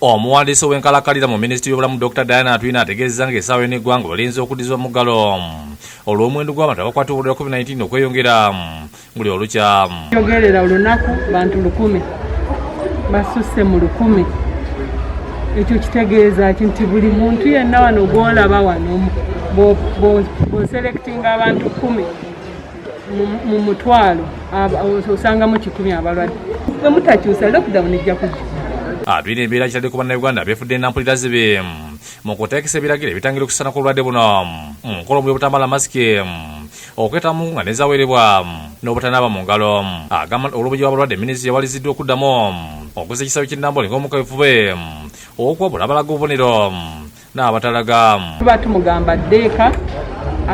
Omuwandiisi w'enkalakalira mu minisitule y'obulamu Dr. Diana Atwine ategeezezza ng'essaawa n'eggwanga balinze okuddizibwa muggalo olw'omuwendo gw'abantu abakwatibwa COVID-19 okweyongera buli olukya. Yogerera olunaku bantu 1,000 basusse mu 1,000. Ekyo kitegeeza nti buli muntu yenna wano gw'olaba wano bw'oselectinga abantu 10 mu mutwalo osangamu 100 abalwadde. Bwe mutakyusa lockdown ejja kujja. Atwine embeera kitadde ku Bannayganda beefudde nampulirazi be mu kuteekesa ebiragiro ebitangira okusana ku bulwadde buno nkola omuli obutambala masiki okwetamu nga nezaweerebwa n'obutanaaba mu ngalo. Agamba olw'obujja bw'abalwadde minisitule yawaliziddwa okuddamu okuza ekisaawe ky'Ennambole ng'omukaweefu be okwabula abalaga obubonero n'abatalaga. Tuba tumugamba ddeeka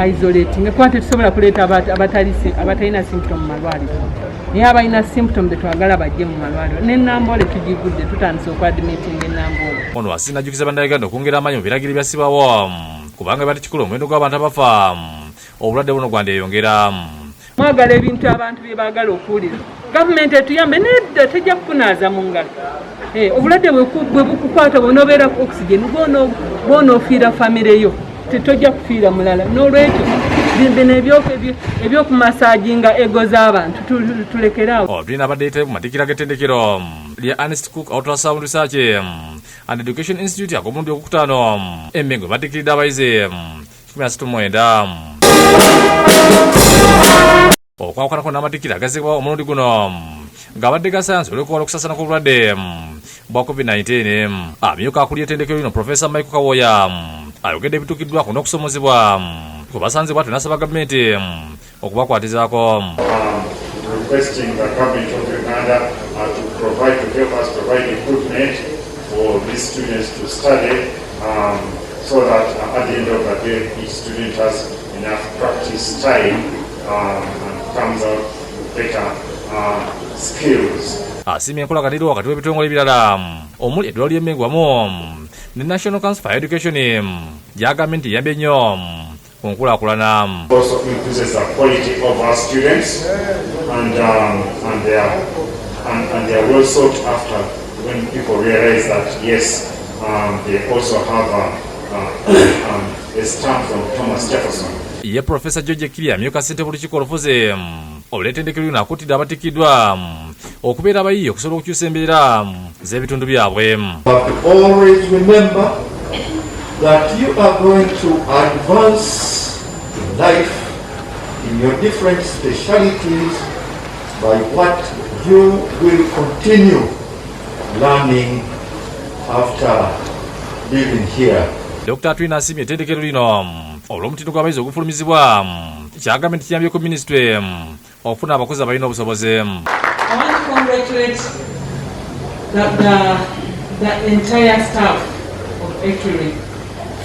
isolating kuba tetusobola kuleeta abatalina symptom mu malwaliro. Naye abalina symptom tetwagala bajje mu malwaliro. N'Ennambole tugigudde tutandise okwadmitinga Ennambole. Ono asinajjukiza Bannayganda okwongera amaanyi mu biragiro ebyassibwaawo kubanga batikula omuwendo gw'abantu abafa obulwadde buno gwandeyongera. Mwagala ebintu abantu bye baagala okuwulira. Gavumenti etuyambe nedda tejja kukunaaza mu ngalo. Obulwadde bwe bukukwata bw'onoobeera oxygen bw'onoofiira famire yo tetojja kufiira mulala. N'olwekyo bino ebyokumasaaginga ego z'abantu tulekeraawo. Olina abadde yeetebe mu matikkira g'ettendekero lya Ernest Ultrasound Research and Education Institute ag'omulundi ogwokutaano Mmengo batikkiridde abayizi 139. Okwawukanako n'amatikkira agazibwa omulundi guno ng'abadde ga sayansi olw'okuwala okusasana kw'obulwadde bwa COVID-19. Amyuka akulira ettendekero lino Profesa Michael Kawoya ayogedde ebituukiddwako n'okusomozebwa ku basanze bwatyo n'asaba gavumenti okubakwatizaako. Requesting the government of Uganda to help us provide equipment for these students to study so that at the end of the day each student has enough practice time and comes out with better skills. Asimye enkolaganiro wakati w'ebitongole ebirala omuli eddwaliro ly'e Mmengo wamu ne National Council for Education gyagambye nti yambye nnyo ku nkulaakulana. Also increases the quality of our students and they are well sought after when people realize that yes they also have a stamp from Thomas Jefferson. Ye Professor George Kiri amyuka ssentebe olukiiko olufuzi olw'ettendekero lino akuutidde abatikkiddwa okubeera abayiiya okusobola okukyusa embeera z'ebitundu byabwe. Always remember that you are going to advance in life in your different specialties by what you will continue learning after living here. Dr. Atwine asimye ettendekero lino olw'omutindo gw'abayizi ogufulumizibwa kyagambye nti kiyambyeko minisitule okufuna abakozi abalina obusobozi. I want to congratulate the entire staff of Actually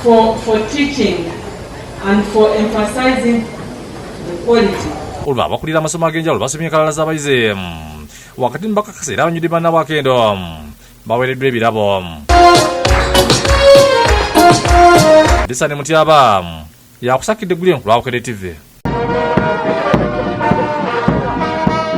for teaching and for emphasizing the quality. Olwo abakulira amasomo ag'enjawulo basomye enkalala z'abayizi wakati mbakakasa era abanyudde bannaabwe akendo baweereddwa ebirabo. Disane Mutyaba yakusakidde eggulu enkulu Bukedde TV.